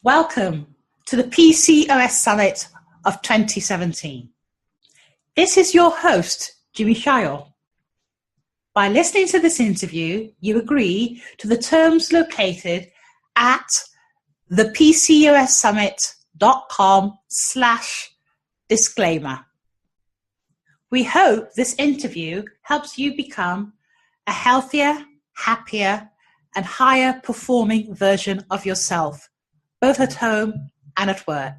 Welcome to the PCOS Summit of 2017. This is your host, Jimmy Shire. By listening to this interview, you agree to the terms located at thepcossummit.com/disclaimer. We hope this interview helps you become a healthier, happier, and higher performing version of yourself, both at home and at work.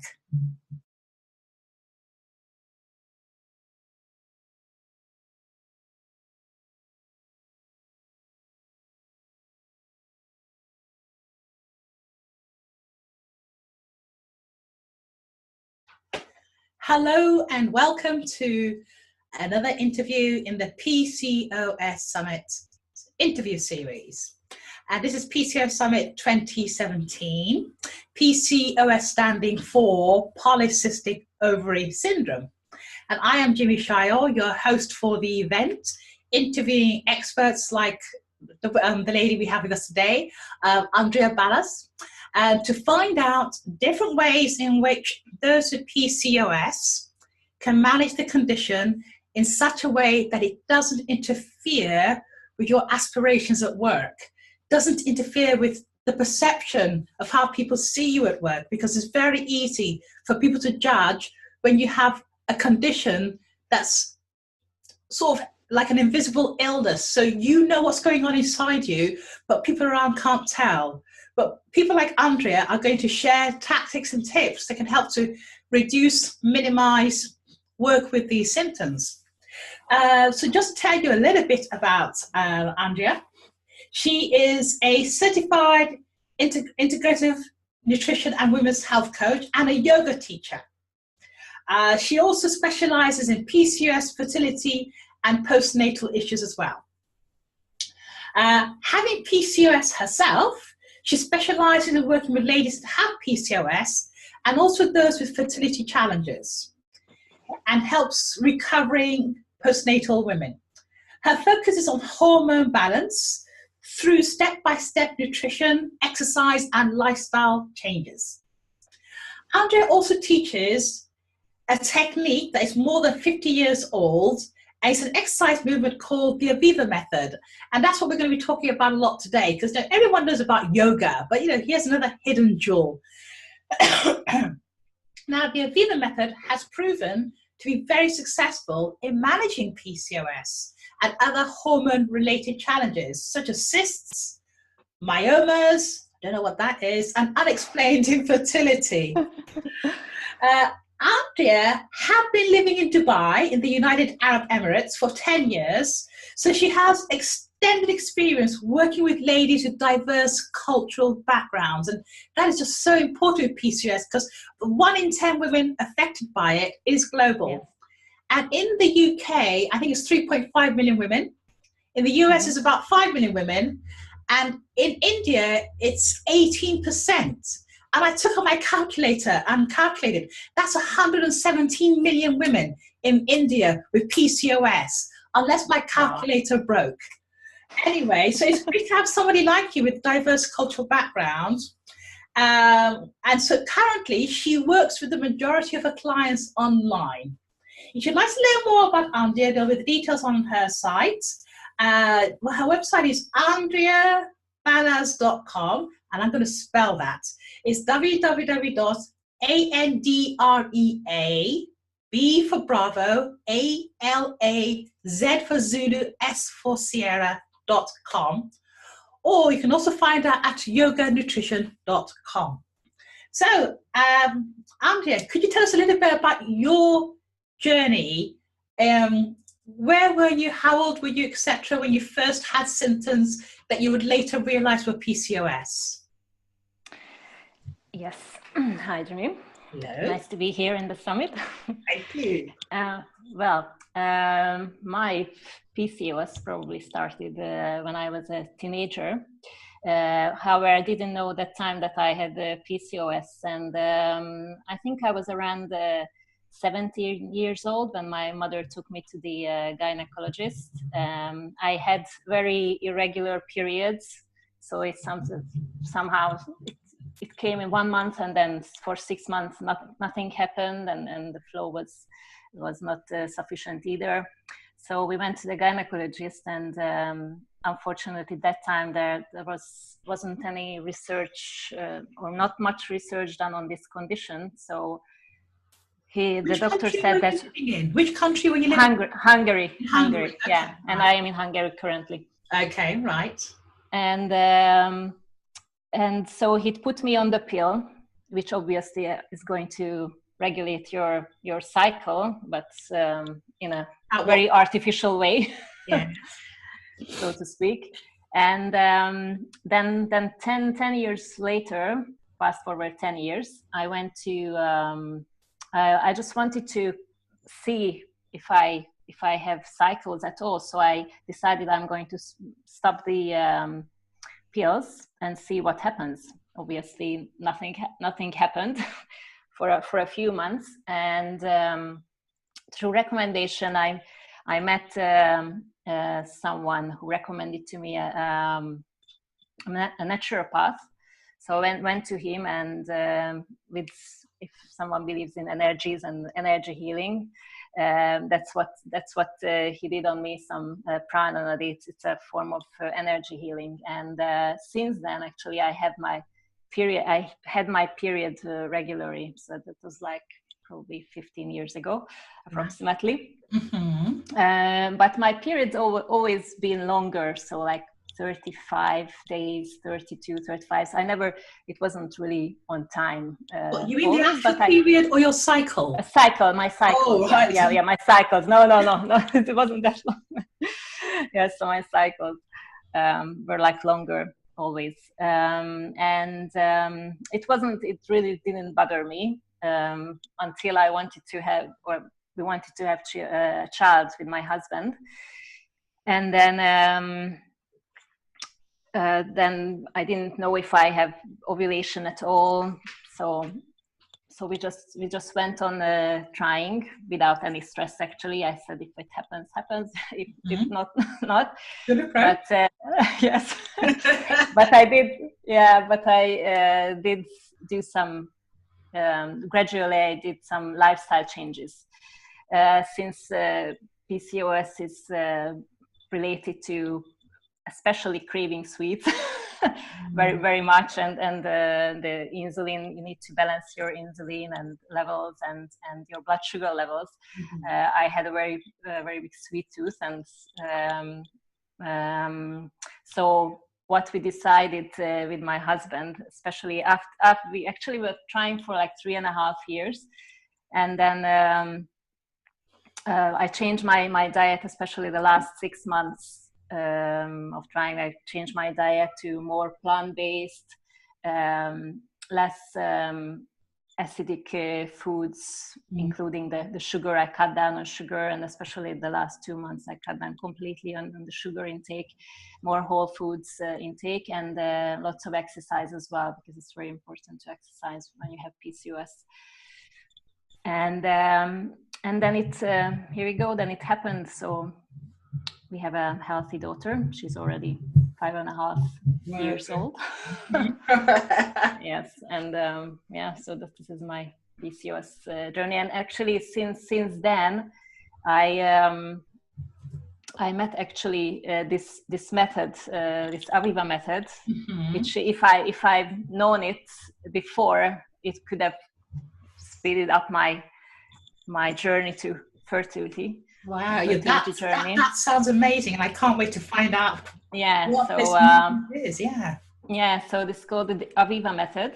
Hello and welcome to another interview in the PCOS Summit interview series. And this is PCOS Summit 2017, PCOS standing for Polycystic Ovary Syndrome. And I am Jimmy Shire, your host for the event, interviewing experts like the lady we have with us today, Andrea Balazs, to find out different ways in which those with PCOS can manage the condition in such a way that it doesn't interfere with your aspirations at work, doesn't interfere with the perception of how people see you at work, because it's very easy for people to judge when you have a condition that's sort of like an invisible illness. So you know what's going on inside you, but people around can't tell. But people like Andrea are going to share tactics and tips that can help to reduce, minimize, work with these symptoms. So just to tell you a little bit about Andrea, she is a certified integrative nutrition and women's health coach and a yoga teacher. She also specializes in PCOS, fertility, and postnatal issues as well. Having PCOS herself, she specializes in working with ladies that have PCOS and also those with fertility challenges, and helps recovering postnatal women. Her focus is on hormone balance through step-by-step nutrition, exercise, and lifestyle changes. Andrea also teaches a technique that is more than 50 years old, and it's an exercise movement called the Aviva Method. And that's what we're going to be talking about a lot today, because everyone knows about yoga, but here's another hidden jewel. Now, the Aviva Method has proven to be very successful in managing PCOS and other hormone-related challenges, such as cysts, myomas, I don't know what that is, and unexplained infertility. Andrea had been living in Dubai in the United Arab Emirates for 10 years, so she has extended experience working with ladies with diverse cultural backgrounds, and that is just so important with PCOS because 1 in 10 women affected by it is global. Yes. And in the UK, I think it's 3.5 million women. In the US, it's about 5 million women, and in India, it's 18%. And I took out my calculator and calculated, that's 117 million women in India with PCOS, unless my calculator broke. Anyway, so it's great to have somebody like you with diverse cultural backgrounds. And so currently, she works with the majority of her clients online. If you'd like to learn more about Andrea, there'll be the details on her site. Her website is andreabalazs.com, and I'm going to spell that. It's www.andrea, B for Bravo, ALAZ for Zulu, S for Sierra.com. Or you can also find her at yoganutrition.com. So, Andrea, could you tell us a little bit about your journey? Where were you, how old were you, etc., when you first had symptoms that you would later realize were PCOS? Yes. Hi, Jimmy. Hello. Nice to be here in the summit. Thank you. My PCOS probably started when I was a teenager. However, I didn't know that time that I had PCOS, and I think I was around 17 years old when my mother took me to the gynecologist. I had very irregular periods, so it somehow it came in 1 month, and then for 6 months nothing happened, and the flow was not sufficient either. So we went to the gynecologist, and unfortunately that time there wasn't any research or not much research done on this condition. So the doctor said that. Which country were you living in? Hungary. Okay, Yeah, right. and I am in Hungary currently. Okay, right. And so he put me on the pill, which obviously is going to regulate your cycle, but in a very artificial way, yeah, so to speak. And then 10 years later, fast forward 10 years, I went to, I just wanted to see if I have cycles at all. So I decided I'm going to stop the pills and see what happens. Obviously, nothing happened for a few months, and through recommendation, I met someone who recommended to me a naturopath. So I went to him, and if someone believes in energies and energy healing, that's what he did on me, some prana. It's a form of energy healing, and since then actually I had my period regularly. So that was like probably 15 years ago approximately. Mm-hmm. But my period's always been longer, so like 35 days, 32, 35. So it wasn't really on time. You mean the actual period or your cycle? My cycle. Oh, right. Yeah, my cycles. No, it wasn't that long. Yeah, so my cycles were like longer always. It really didn't bother me until we wanted to have a child with my husband. And then I didn't know if I have ovulation at all. So we just went on trying without any stress. Actually, I said if it happens, if not, not. But yes, but I did. Yeah, but I did do some. Gradually, I did some lifestyle changes since PCOS is related to especially craving sweets very, very much, and the insulin, you need to balance your insulin and levels and your blood sugar levels. I had a very big sweet tooth, and so what we decided with my husband, especially after we actually were trying for like 3.5 years, and then I changed my diet, especially the last 6 months of trying. I changed my diet to more plant-based, less acidic foods, including the sugar. I cut down on sugar, and especially the last 2 months, I cut down completely on the sugar intake, more whole foods intake, and lots of exercise as well, because it's very important to exercise when you have PCOS. And then here we go. Then it happened. So we have a healthy daughter. She's already 5.5 years old. Yes, and so this is my PCOS journey. And actually, since then, I met actually this method, this Aviva method, which if I've known it before, it could have speeded up my journey to fertility. Wow, that sounds amazing, and I can't wait to find out. Yeah, what so this is. Yeah, so this is called the Aviva Method,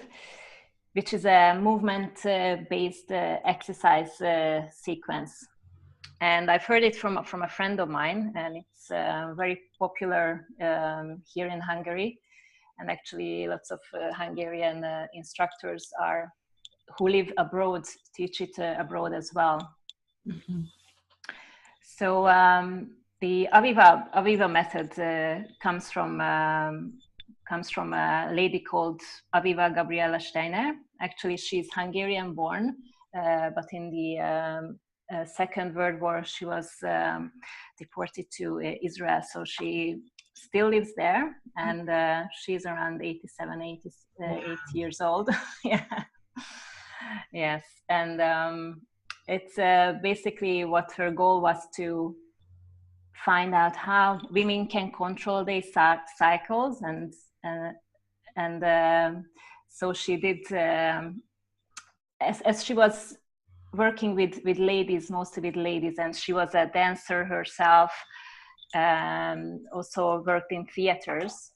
which is a movement-based exercise sequence, and I've heard it from a friend of mine, and it's very popular here in Hungary, and actually lots of Hungarian instructors who live abroad teach it abroad as well. So the Aviva method comes from a lady called Aviva Gabriela Steiner. Actually, she's Hungarian born, but in the Second World War, she was deported to Israel. So she still lives there, and she's around 87, 88 years old. Yeah. Yes, and it's basically what her goal was to find out how women can control their cycles, and so she did, as she was working with ladies, mostly with ladies, and she was a dancer herself, also worked in theaters.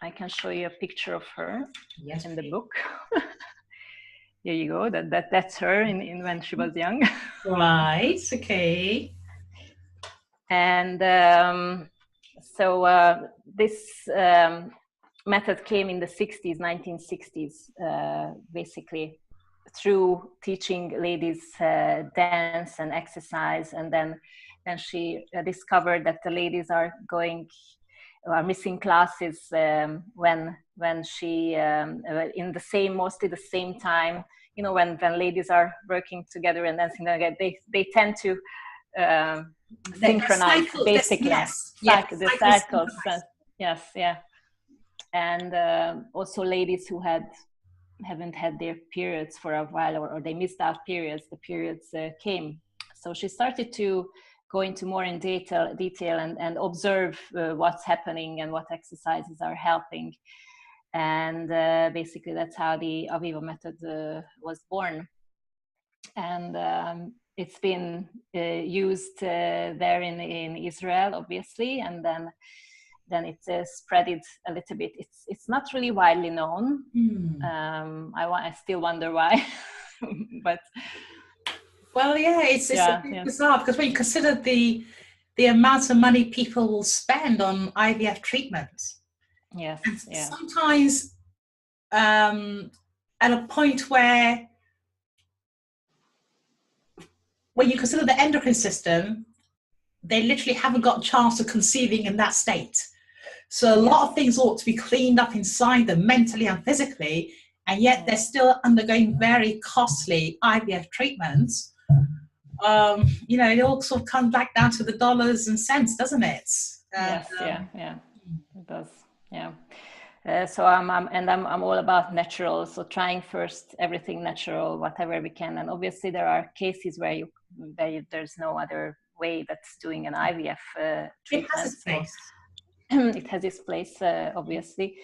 I can show you a picture of her in the book. Here you go. That's her in when she was young. Right. Okay. And so this method came in the 60s, 1960s, basically through teaching ladies dance and exercise, and then she discovered that the ladies are missing classes when she in the same, mostly the same time, you know, when ladies are working together and dancing together, they tend to synchronize, basically. The cycles. Yes, yeah. And also ladies who haven't had their periods for a while, or they missed out periods, the periods came. So she started to go into more in detail and observe what's happening and what exercises are helping. And basically that's how the Aviva Method was born. And it's been used there in Israel, obviously, and then it spread it a little bit. It's not really widely known. I still wonder why, but well, yeah, it's a bit bizarre, because when you consider the amount of money people will spend on IVF treatments, yes, yeah, sometimes at a point where, when you consider the endocrine system, they literally haven't got a chance of conceiving in that state. So a lot of things ought to be cleaned up inside them, mentally and physically, and yet they're still undergoing very costly IVF treatments. You know, it all sort of comes back down to the dollars and cents, doesn't it? Yes, yeah, it does. Yeah. So I'm all about natural. So trying first everything natural, whatever we can. And obviously there are cases where there's no other way that's doing an IVF treatment. It has its place. It has its place, obviously.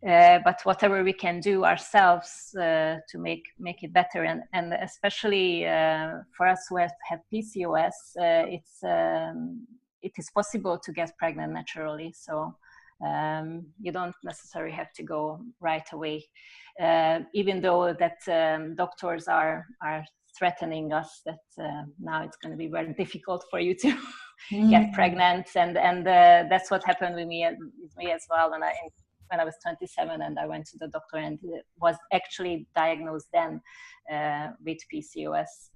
But whatever we can do ourselves to make it better, and especially for us who have PCOS, it is possible to get pregnant naturally. So you don't necessarily have to go right away, even though that doctors are threatening us that now it's going to be very difficult for you to get pregnant, and that's what happened with me as well when I was 27, and I went to the doctor and was actually diagnosed then with PCOS.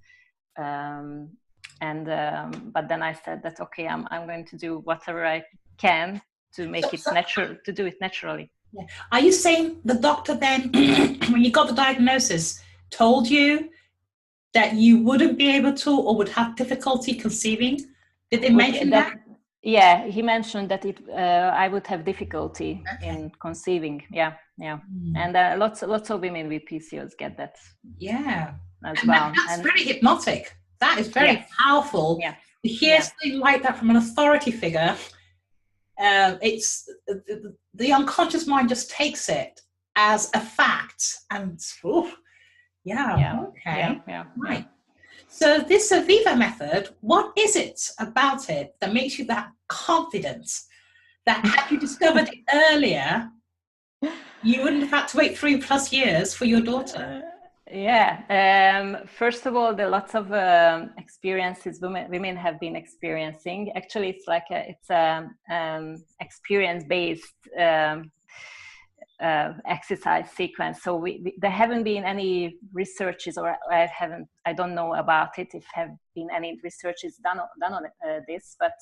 But then I said that, okay, I'm going to do whatever I can to make it natural, to do it naturally. Yeah. Are you saying the doctor then, when you got the diagnosis, told you that you wouldn't be able to, or would have difficulty conceiving? Did they mention that? Yeah, he mentioned that I would have difficulty in conceiving. Yeah. And lots of women with PCOS get that. Yeah, as well. That's very hypnotic. That is very powerful. Yeah. To hear something like that from an authority figure, it's the unconscious mind just takes it as a fact, and right. So this Aviva method, what is it about it that makes you that confident that had you discovered it earlier, you wouldn't have had to wait 3+ years for your daughter? First of all, there are lots of experiences women have been experiencing. Actually, it's like it's experience-based exercise sequence. So there haven't been any researches, or I don't know about it if have been any researches done on this, but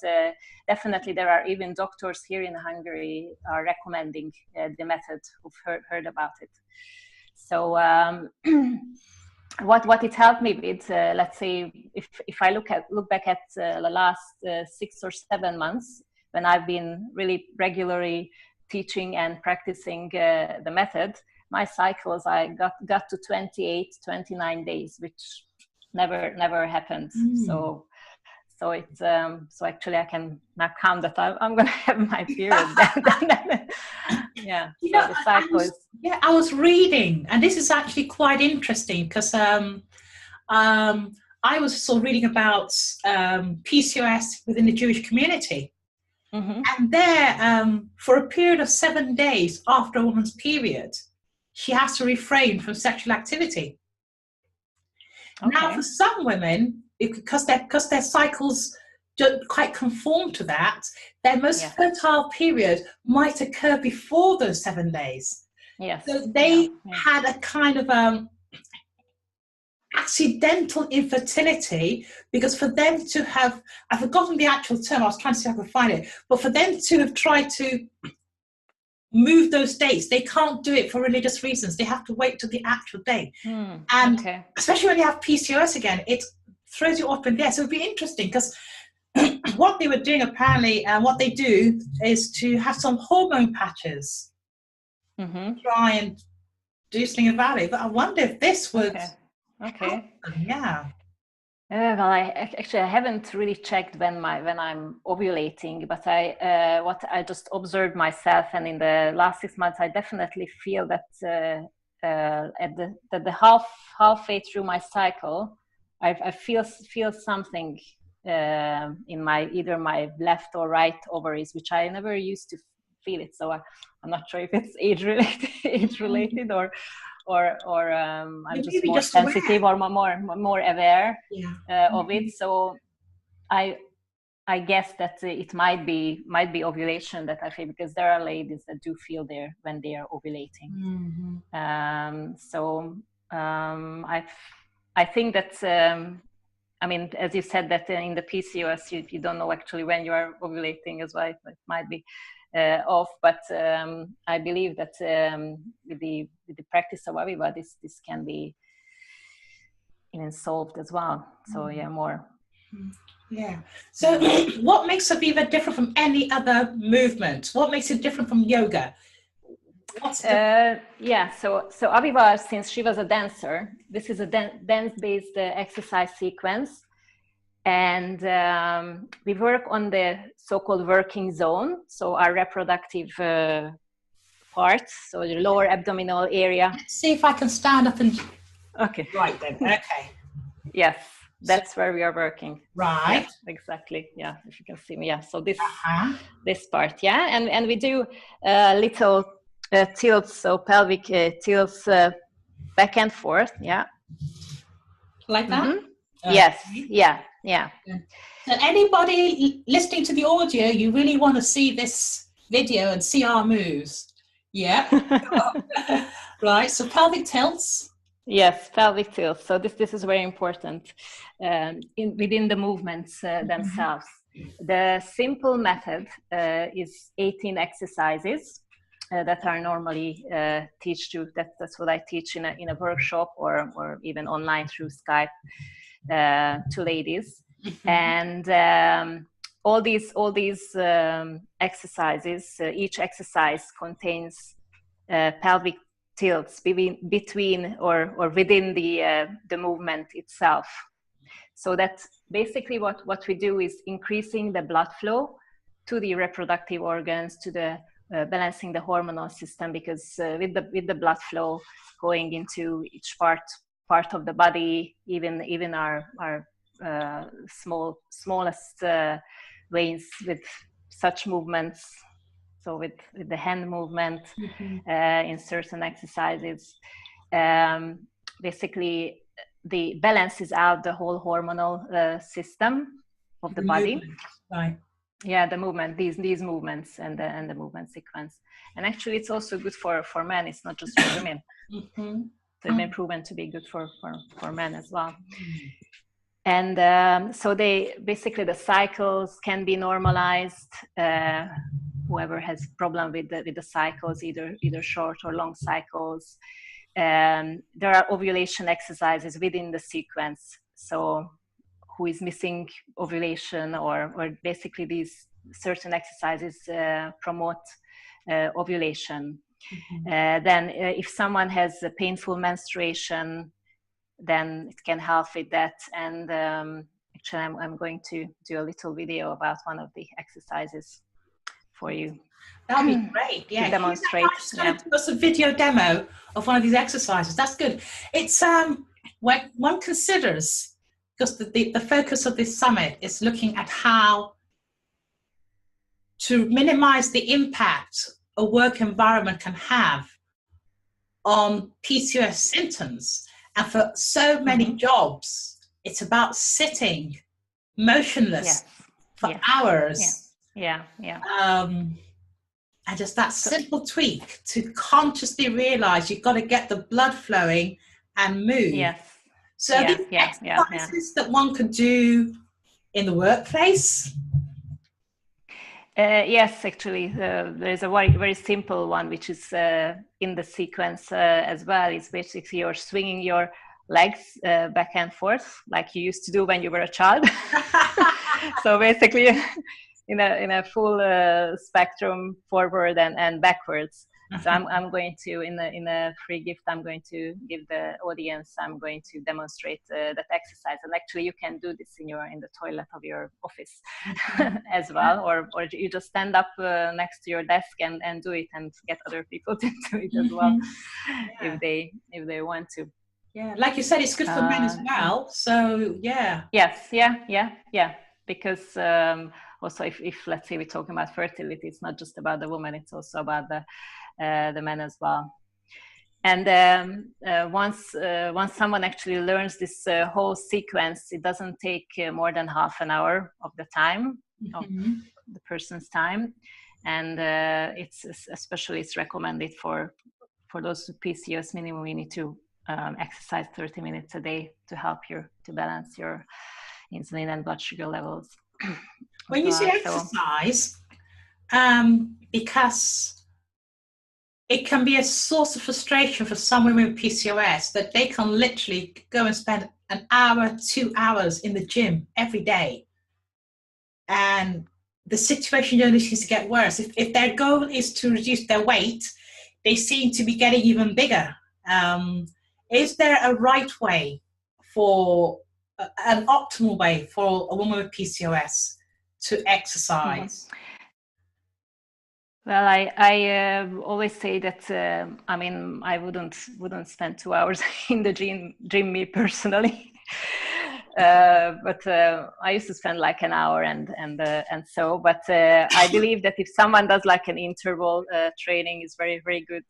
definitely there are even doctors here in Hungary are recommending the method who've heard about it. So what it helped me with, let's say if I look back at the last 6 or 7 months when I've been really regularly teaching and practicing the method, my cycles, I got to 28, 29 days, which never happened. So it's so actually I can now count that I'm going to have my period. Yeah. You so know, the cycle is. Yeah, I was reading, and this is actually quite interesting because I was sort of reading about PCOS within the Jewish community. Mm-hmm. And there, for a period of 7 days after a woman's period, she has to refrain from sexual activity. Okay. Now, for some women, because their cycles don't quite conform to that, their most fertile period might occur before those 7 days. Yes. So they had a kind of accidental infertility, because for them to have, I've forgotten the actual term, I was trying to see if I could find it, but for them to have tried to move those dates, they can't do it for religious reasons. They have to wait till the actual date. And especially when you have PCOS again, it throws you up in the air. So it'd be interesting because what they were doing apparently, and what they do is to have some hormone patches, try and do something about it. But I wonder if this would yeah. Well, I haven't really checked when I'm ovulating, but I just observed myself, and in the last 6 months, I definitely feel that at the halfway through my cycle, I feel something in either my left or right ovaries, which I never used to feel it. So I'm not sure if it's age related or I'm just sensitive aware, or more aware of it. So I guess that it might be ovulation that I feel, because there are ladies that do feel there when they are ovulating. I think that I mean, as you said, that in the PCOS you don't know actually when you are ovulating as well. It might be off, but I believe that with the practice of Aviva, this can be even solved as well. So more. Yeah. So what makes Aviva different from any other movement? What makes it different from yoga? So Aviva, since she was a dancer, this is a dance-based exercise sequence. And we work on the so-called working zone, so our reproductive parts, so the lower abdominal area. Let's see if I can stand up and... Okay. Right then, okay. Yes, that's where we are working. Right. Yes, exactly, yeah, if you can see me, yeah. So this part, yeah, and we do little tilts, so pelvic tilts back and forth, yeah. Like that? Okay. Yes, yeah. So anybody listening to the audio, you really want to see this video and see our moves. Yeah. Right, so pelvic tilts. Yes, pelvic tilts. So this is very important within the movements themselves. The simple method is 18 exercises that are normally that's what I teach in a workshop or even online through Skype to ladies. And all these exercises, each exercise contains pelvic tilts between or within the movement itself. So that's basically what we do, is increasing the blood flow to the reproductive organs, to the balancing the hormonal system, because with the blood flow going into each part of the body, even our smallest veins, with such movements, so with the hand movement in certain exercises, basically the balances out the whole hormonal system of the body. Right. Yeah, the movement, these movements and the movement sequence. And actually it's also good for men, it's not just for women. So it may proven to be good for men as well. And so the cycles can be normalized. Whoever has problem with the cycles, either short or long cycles. There are ovulation exercises within the sequence. So who is missing ovulation, or basically certain exercises promote ovulation. Mm-hmm. Then if someone has a painful menstruation, then it can help with that. And actually I'm going to do a little video about one of the exercises for you. That'll be great. Yeah, to demonstrate. Just kind of do us a video demo of one of these exercises. That's good. It's when one considers, because the focus of this summit is looking at how to minimize the impact a work environment can have on PCOS symptoms. And for so many jobs, it's about sitting motionless for hours. Yeah. And just that simple tweak to consciously realize you've got to get the blood flowing and move. Yes. So these exercises that one could do in the workplace. Yes, actually, there's a very, very simple one, which is in the sequence as well. It's basically you're swinging your legs back and forth like you used to do when you were a child. So basically, in a full spectrum, forward and backwards. So I'm going to, in a free gift, I'm going to give the audience, I'm going to demonstrate that exercise. And actually you can do this in the toilet of your office as well, or you just stand up next to your desk and do it, and get other people to do it as well, if they want to. Yeah, like you said, it's good for men as well. So yeah. Yes, because also if let's say we're talking about fertility, it's not just about the woman, it's also about the men as well. And once someone actually learns this whole sequence, it doesn't take more than half an hour of the time of the person's time, and it's recommended for those with PCOS. Minimum, you need to exercise 30 minutes a day to help to balance your insulin and blood sugar levels. When you say exercise, because it can be a source of frustration for some women with PCOS, that they can literally go and spend an hour, 2 hours in the gym every day. And the situation only seems to get worse. If their goal is to reduce their weight, they seem to be getting even bigger. Is there a right way an optimal way for a woman with PCOS to exercise? Well, I always say that I wouldn't spend 2 hours in the gym me personally, but I used to spend like an hour and so. But I believe that if someone does like an interval training, is very, very good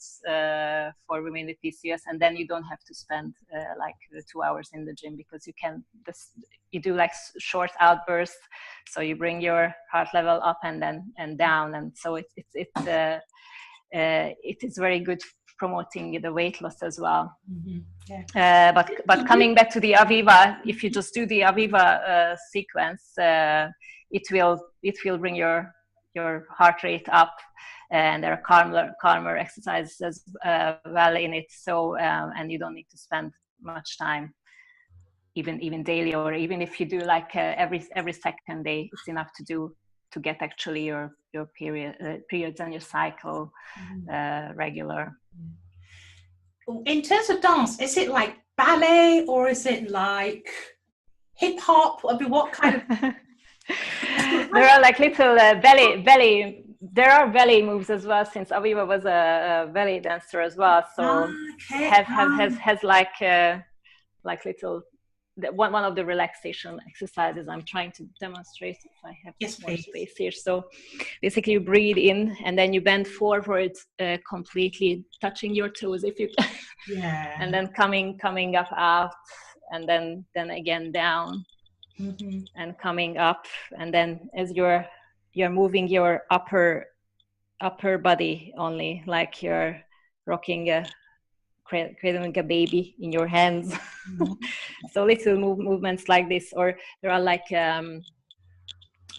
for women with PCOS, and then you don't have to spend like 2 hours in the gym, because you do like short outbursts, so you bring your heart level up and then down, and so it is very good promoting the weight loss as well. But coming back to the Aviva, if you just do the Aviva sequence, it will bring your heart rate up, and there are calmer exercises as well in it. So and you don't need to spend much time, even daily, or even if you do like every second day, it's enough to get actually your periods and your cycle regular. In terms of dance, is it like ballet or is it like hip hop? I mean, what kind of? There are like little belly. There are ballet moves as well, since Aviva was a ballet dancer as well. So has like little. One of the relaxation exercises I'm trying to demonstrate, if I have more space here. So basically you breathe in and then you bend forward completely, touching your toes if you can. And then coming up out, and then again down, and coming up, and then as you're moving your upper body only, like you're rocking cradling a baby in your hands. So little movements like this, or there are like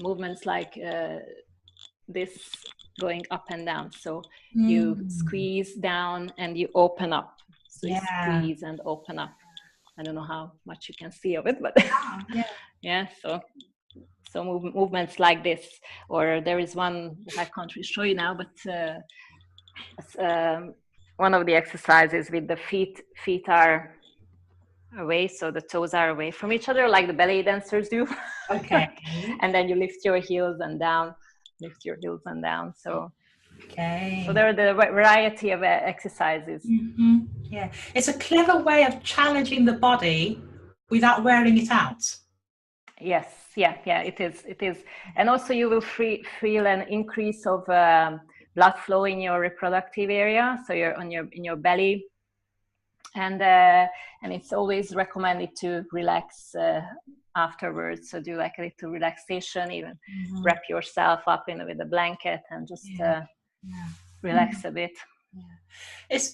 movements like this, going up and down. So you squeeze down and you open up. So you squeeze and open up. I don't know how much you can see of it, but so So movements like this, or there is one that I can't really show you now, but one of the exercises with the feet are away, so the toes are away from each other, like the ballet dancers do. Okay. And then you lift your heels and down, lift your heels and down. So okay. So there are the variety of exercises. Mm-hmm. Yeah, it's a clever way of challenging the body without wearing it out. Yes, yeah, it is. And also you will feel an increase of blood flow in your reproductive area, so you're in your belly. And it's always recommended to relax afterwards. So do like a little relaxation, even wrap yourself up with a blanket and just relax a bit. It's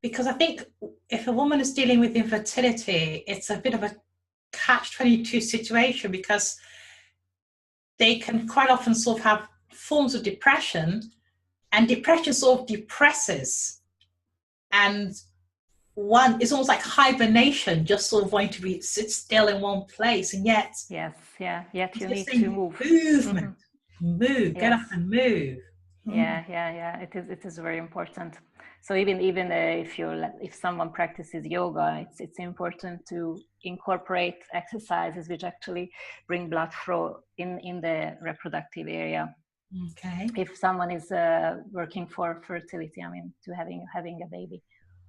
because I think if a woman is dealing with infertility, it's a bit of a catch-22 situation, because they can quite often sort of have forms of depression, and depression sort of depresses, and one is almost like hibernation, just sort of wanting to sit still in one place, and yet yet you need to move. Movement, move, get up and move. Yeah. It is very important. So even if someone practices yoga, it's important to incorporate exercises which actually bring blood flow in the reproductive area. Okay. If someone is working for fertility, I mean, to having a baby.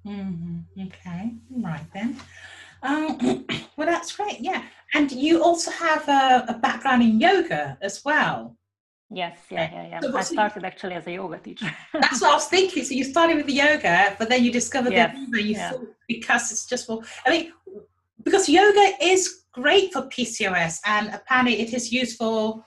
Okay, right then. Well, that's great. Yeah, and you also have a background in yoga as well. Yes, yeah. So I started actually as a yoga teacher. That's what I was thinking. So you started with the yoga, but then you discovered that you thought, because it's just for, I mean, because yoga is great for PCOS, and apparently it is useful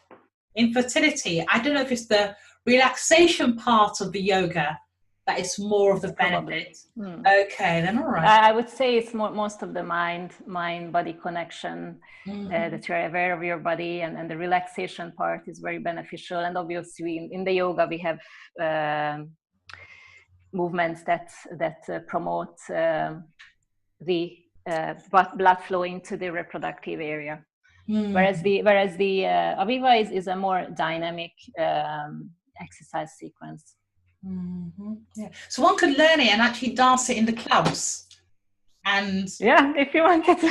in fertility. I don't know if it's the relaxation part of the yoga that is more of the benefit. Okay, then all right. I would say it's most of the mind-body connection, that you're aware of your body, and the relaxation part is very beneficial. And obviously in the yoga we have movements that promote the blood flow into the reproductive area. Whereas the Aviva is a more dynamic exercise sequence. Yeah. So one could learn it and actually dance it in the clubs, and if you wanted to,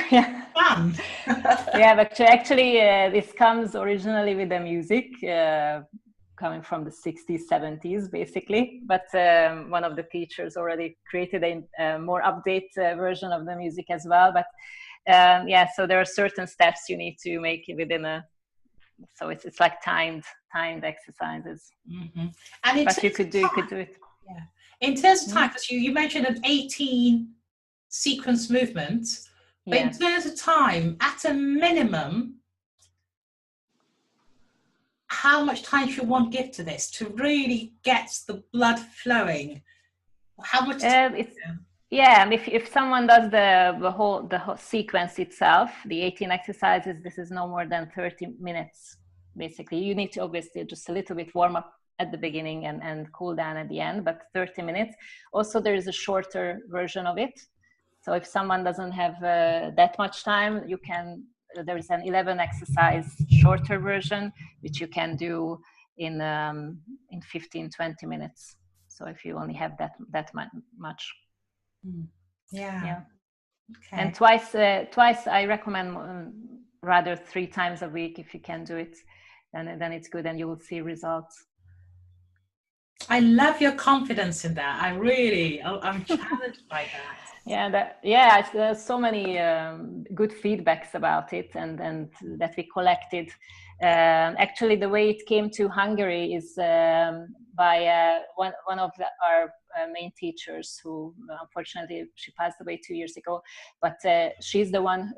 fun. But actually this comes originally with the music coming from the 60s, 70s basically, but one of the teachers already created a more updated version of the music as well. But so there are certain steps you need to make within so it's like timed exercises. And but you could do it. Yeah. In terms of time, because you mentioned an 18 sequence movement, but in terms of time, at a minimum, how much time should one give to this to really get the blood flowing? How much time? And if someone does the whole sequence itself, the 18 exercises, this is no more than 30 minutes. Basically, you need to obviously just a little bit warm up at the beginning and cool down at the end, but 30 minutes. Also, there is a shorter version of it. So if someone doesn't have that much time, there is an 11 exercise shorter version, which you can do in 15-20 minutes. So if you only have that much. Okay. And twice I recommend, rather 3 times a week if you can do it, then it's good and you will see results. I love your confidence in that. I'm challenged by that. There's so many good feedbacks about it, and that we collected. Actually, the way it came to Hungary is by one of our main teachers, who unfortunately she passed away 2 years ago, but she's the one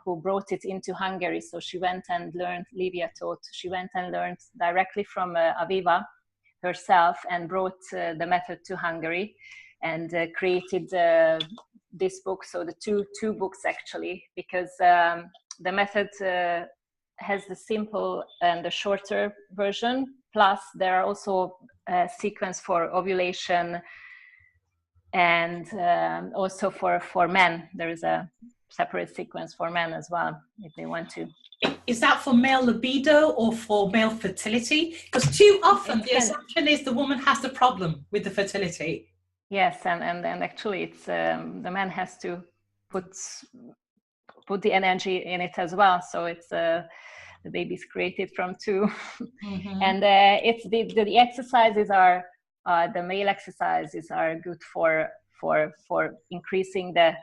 who brought it into Hungary. So she went and learned, Livia taught, she went and learned directly from Aviva herself and brought the method to Hungary, and created this book. So the two books actually, because the method has the simple and the shorter version, plus there are also a sequence for ovulation, And also for men, there is a separate sequence for men as well, if they want to. Is that for male libido or for male fertility? Because too often the assumption is the woman has the problem with the fertility. Yes, and actually it's the man has to put the energy in it as well. So it's the baby's created from two. Mm-hmm. And it's the exercises are the male exercises are good for increasing the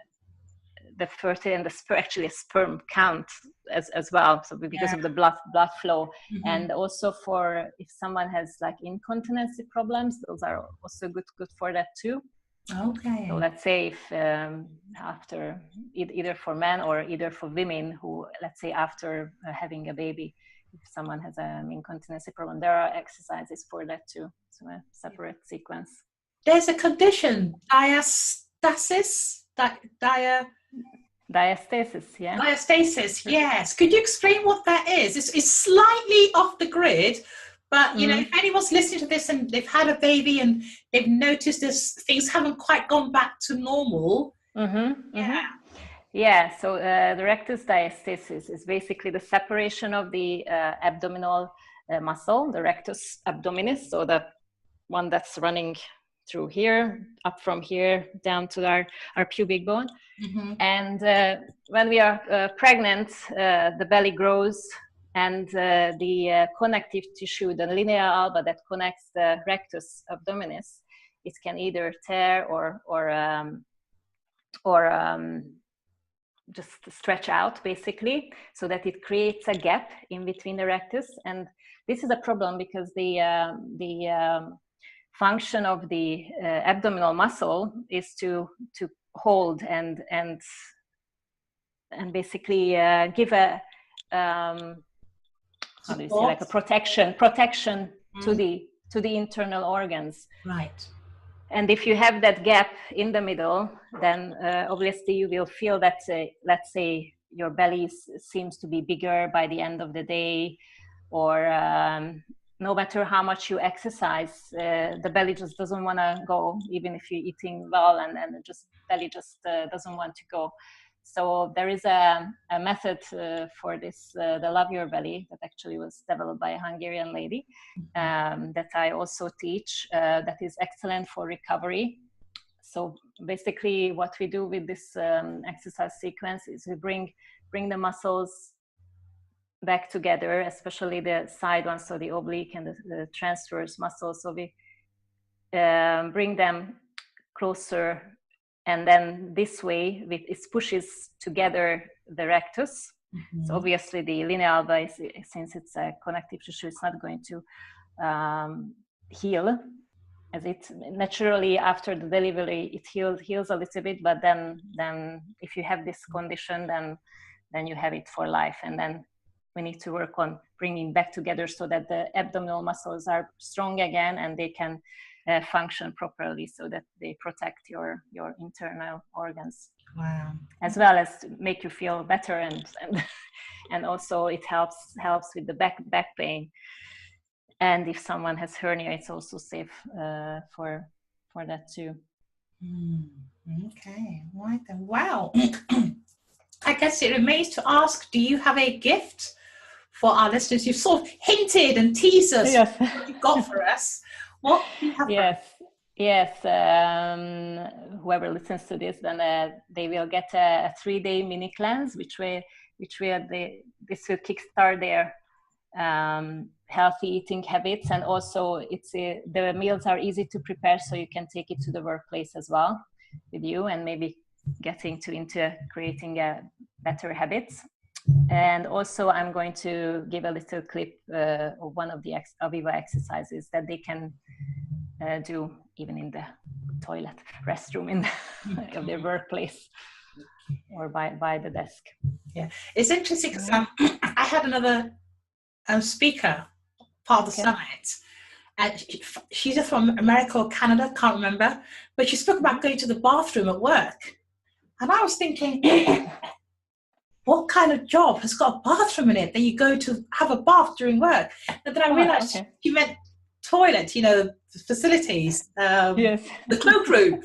fertility and actually sperm count as well. So because of the blood flow, mm-hmm. and also for if someone has like incontinence problems, those are also good for that too. Okay. So let's say if after either for men or either for women who, let's say after having a baby, if someone has an incontinence problem, there are exercises for that too. So a separate sequence. There's a condition, diastasis, Diastasis, yeah. Diastasis, yes. Could you explain what that is? It's slightly off the grid, but you know, if anyone's listening to this and they've had a baby and they've noticed this, things haven't quite gone back to normal. Yeah. So the rectus diastasis is basically the separation of the abdominal muscle, the rectus abdominis, so the one that's running through here, up from here down to our pubic bone. Mm-hmm. And when we are pregnant, the belly grows, and the connective tissue, the linea alba that connects the rectus abdominis, it can either tear or just stretch out, basically, so that it creates a gap in between the rectus. And this is a problem because the function of the abdominal muscle is to hold and basically give a how do you say, like a protection to the internal organs. Right. And if you have that gap in the middle, then obviously you will feel that, let's say, your belly seems to be bigger by the end of the day, or no matter how much you exercise, the belly just doesn't want to go, even if you're eating well, and just belly just doesn't want to go. So there is a method for this, the Love Your Belly, that actually was developed by a Hungarian lady, that I also teach, that is excellent for recovery. So basically what we do with this exercise sequence is we bring the muscles back together, especially the side ones, so the oblique and the transverse muscles. So we bring them closer, and then this way it pushes together the rectus. Mm-hmm. So obviously the linea alba, since it's a connective tissue, it's not going to heal, as it naturally after the delivery it heals a little bit, but then if you have this condition, then you have it for life. And then we need to work on bringing back together so that the abdominal muscles are strong again and they can function properly, so that they protect your internal organs. Wow. As well as to make you feel better, and also it helps with the back pain. And if someone has hernia, it's also safe for that too. Okay, right then. Wow. I guess it remains to ask, do you have a gift for our listeners? You've sort of hinted and teased us what you've got for us. What do you have? Yes. Whoever listens to this, then they will get a 3-day mini cleanse, this will kickstart their healthy eating habits. And also the meals are easy to prepare, so you can take it to the workplace as well with you, and maybe getting into creating better habits. And also I'm going to give a little clip of one of the Aviva exercises that they can do even in the toilet, restroom of their workplace, or by the desk. Yeah, it's interesting because I had another speaker part of the summit, and she's from America or Canada, can't remember, but she spoke about going to the bathroom at work. And I was thinking, what kind of job has got a bathroom in it that you go to have a bath during work? And then I realized she meant toilet, the facilities, the cloakroom.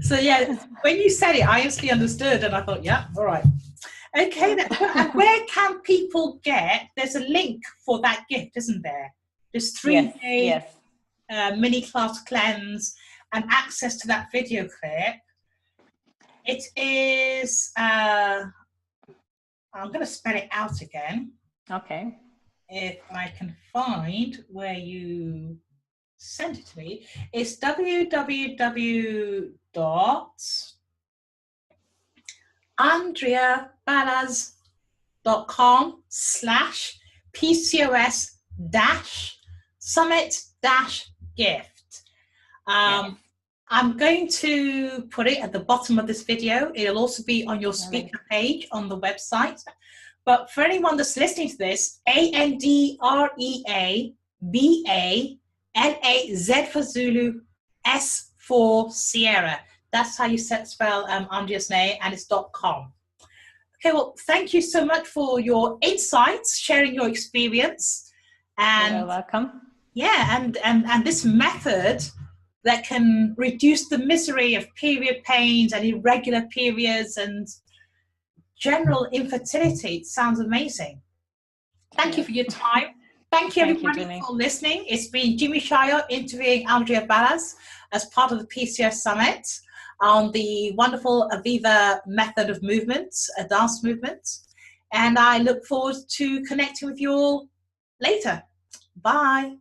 So yeah, when you said it, I instantly understood, and I thought, yeah, all right. Okay, and where can people get, there's a link for that gift, isn't there? There's 3-day mini class cleanse and access to that video clip. It is, I'm going to spell it out again. Okay. If I can find where you sent it to me. It's www.andreabalaz.com/PCOS-summit-gift. I'm going to put it at the bottom of this video. It'll also be on your speaker page on the website. But for anyone that's listening to this, ANDREABALAZ for Zulu, S for Sierra. That's how you spell Andrea's name, and it's .com. Okay, well, thank you so much for your insights, sharing your experience. And you're welcome. Yeah, and this method that can reduce the misery of period pains and irregular periods and general infertility. It sounds amazing. Thank you for your time. Thank you, everybody, for listening. It's been Jimmy Shire interviewing Andrea Balazs as part of the PCOS Summit on the wonderful Aviva method of movements, dance movements. And I look forward to connecting with you all later. Bye.